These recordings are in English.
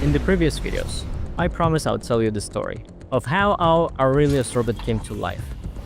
In the previous videos, I promised I would tell you the story of how our Aurelius Orbit came to life.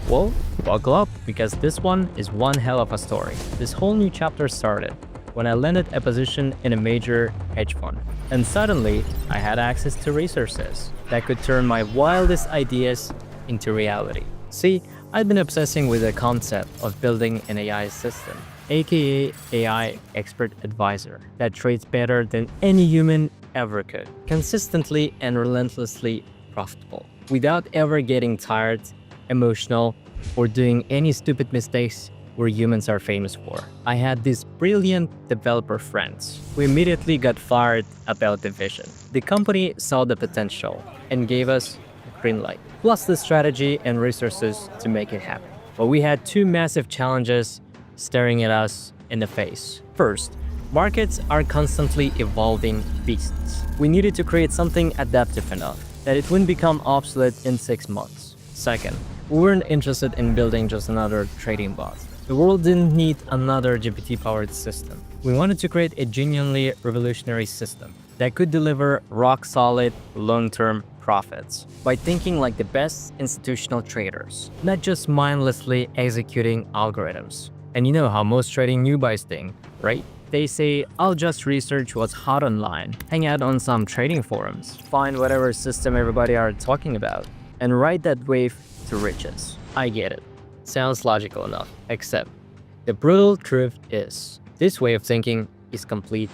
Well, buckle up, because this one is one hell of a story. This whole new chapter started when I landed a position in a major hedge fund. And suddenly, I had access to resources that could turn my wildest ideas into reality. See, I'd been obsessing with the concept of building an AI system, aka AI expert advisor, that trades better than any human ever could, consistently and relentlessly profitable, without ever getting tired, emotional, or doing any stupid mistakes where humans are famous for. I had these brilliant developer friends who immediately got fired about the vision. The company saw the potential and gave us a green light, plus the strategy and resources to make it happen. But we had two massive challenges staring at us in the face. First, markets are constantly evolving beasts. We needed to create something adaptive enough that it wouldn't become obsolete in 6 months. Second, we weren't interested in building just another trading bot. The world didn't need another GPT-powered system. We wanted to create a genuinely revolutionary system that could deliver rock-solid, long-term profits by thinking like the best institutional traders, not just mindlessly executing algorithms. And you know how most trading newbies think, right? They say, I'll just research what's hot online, hang out on some trading forums, find whatever system everybody are talking about, and ride that wave to riches. I get it. Sounds logical enough, except the brutal truth is, this way of thinking is complete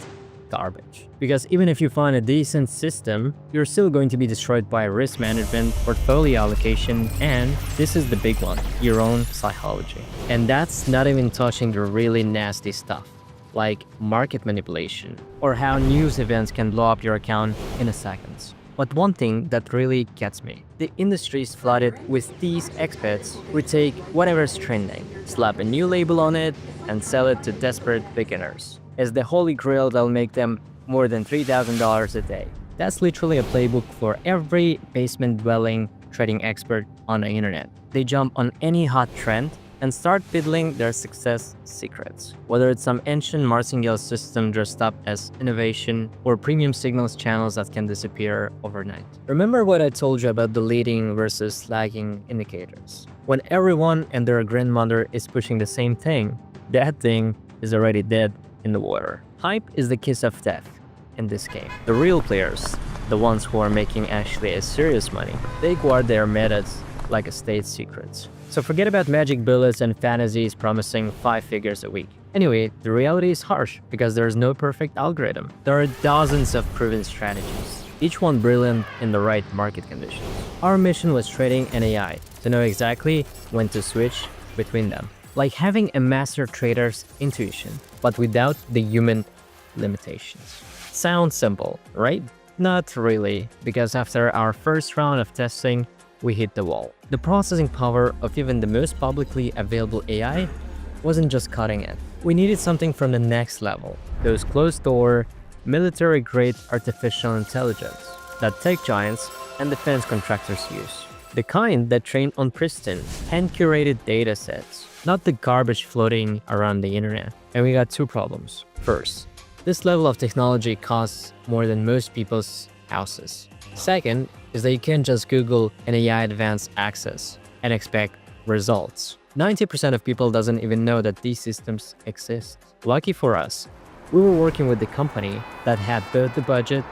garbage. Because even if you find a decent system, you're still going to be destroyed by risk management, portfolio allocation, and this is the big one, your own psychology. And that's not even touching the really nasty stuff, like market manipulation, or how news events can blow up your account in a second. But one thing that really gets me, the industry is flooded with these experts who take whatever's trending, slap a new label on it, and sell it to desperate beginners as the holy grail that'll make them more than $3,000 a day. That's literally a playbook for every basement-dwelling trading expert on the internet. They jump on any hot trend and start fiddling their success secrets. Whether it's some ancient martingale system dressed up as innovation or premium signals channels that can disappear overnight. Remember what I told you about the leading versus lagging indicators? When everyone and their grandmother is pushing the same thing, that thing is already dead in the water. Hype is the kiss of death in this game. The real players, the ones who are making actually a serious money, they guard their methods like a state secret. So forget about magic bullets and fantasies promising 5 figures a week. Anyway, the reality is harsh because there is no perfect algorithm. There are dozens of proven strategies, each one brilliant in the right market conditions. Our mission was trading an AI to know exactly when to switch between them, like having a master trader's intuition, but without the human limitations. Sounds simple, right? Not really, because after our first round of testing, we hit the wall. The processing power of even the most publicly available AI wasn't just cutting it. We needed something from the next level, those closed-door, military-grade artificial intelligence that tech giants and defense contractors use. The kind that train on pristine, hand-curated datasets, not the garbage floating around the internet. And we got two problems. First, this level of technology costs more than most people's houses. Second, is that you can't just Google an AI advanced access and expect results. 90% of people doesn't even know that these systems exist. Lucky for us, we were working with the company that had both the budget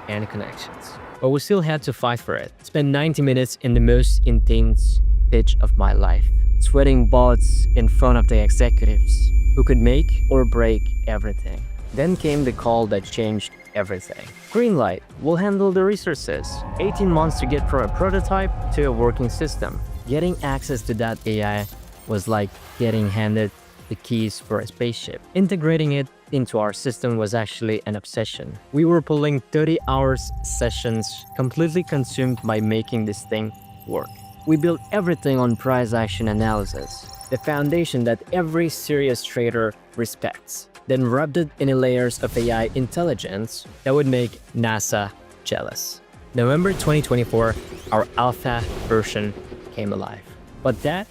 and connections. But we still had to fight for it. Spend 90 minutes in the most intense pitch of my life, sweating bullets in front of the executives who could make or break everything. Then came the call that changed everything. Green light, we'll handle the resources. 18 months to get from a prototype to a working system. Getting access to that AI was like getting handed the keys for a spaceship. Integrating it into our system was actually an obsession. We were pulling 30 hours sessions, completely consumed by making this thing work. We built everything on price action analysis, the foundation that every serious trader respects, then rubbed it in layers of AI intelligence that would make NASA jealous. November 2024, our alpha version came alive. But that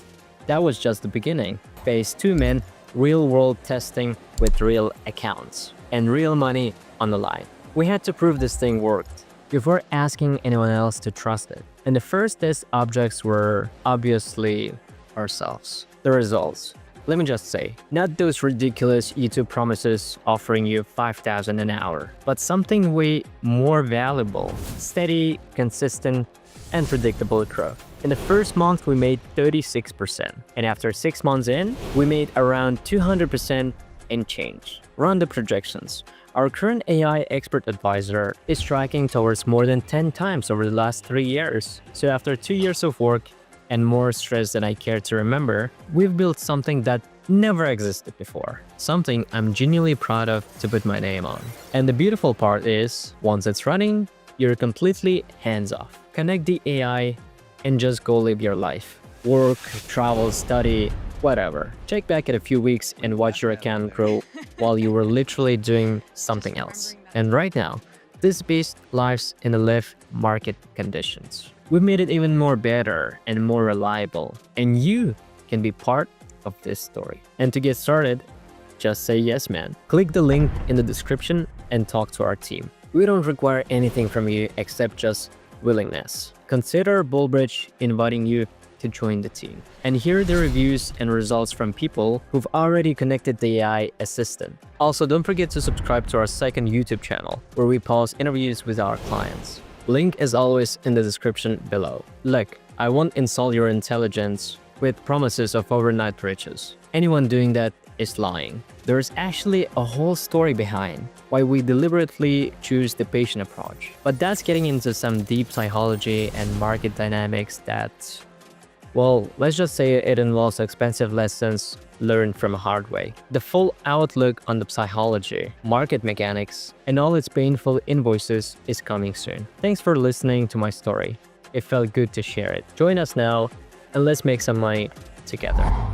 was just the beginning. Phase 2 meant real-world testing with real accounts and real money on the line. We had to prove this thing worked before asking anyone else to trust it. And the first test objects were obviously ourselves. The results. Let me just say, not those ridiculous YouTube promises offering you 5,000 an hour, but something way more valuable, steady, consistent, and predictable growth. In the first month, we made 36%, and after 6 months in, we made around 200% and change. Run the projections. Our current AI expert advisor is tracking towards more than 10 times over the last 3 years. So after 2 years of work and more stress than I care to remember, we've built something that never existed before. Something I'm genuinely proud of to put my name on. And the beautiful part is, once it's running, you're completely hands-off. Connect the AI and just go live your life. Work, travel, study, whatever. Check back in a few weeks and watch your account grow while you were literally doing something else. And right now, this beast lives in the live market conditions. We've made it even more better and more reliable, and you can be part of this story. And to get started, just say yes, man. Click the link in the description and talk to our team. We don't require anything from you except just willingness. Consider Bullbridge inviting you to join the team. And here are the reviews and results from people who've already connected the AI assistant. Also, don't forget to subscribe to our second YouTube channel, where we post interviews with our clients. Link is always in the description below. Look, I won't insult your intelligence with promises of overnight riches. Anyone doing that is lying. There's actually a whole story behind why we deliberately choose the patient approach. But that's getting into some deep psychology and market dynamics that, well, let's just say it involves expensive lessons learned from a hard way. The full outlook on the psychology, market mechanics, and all its painful invoices is coming soon. Thanks for listening to my story. It felt good to share it. Join us now and let's make some money together.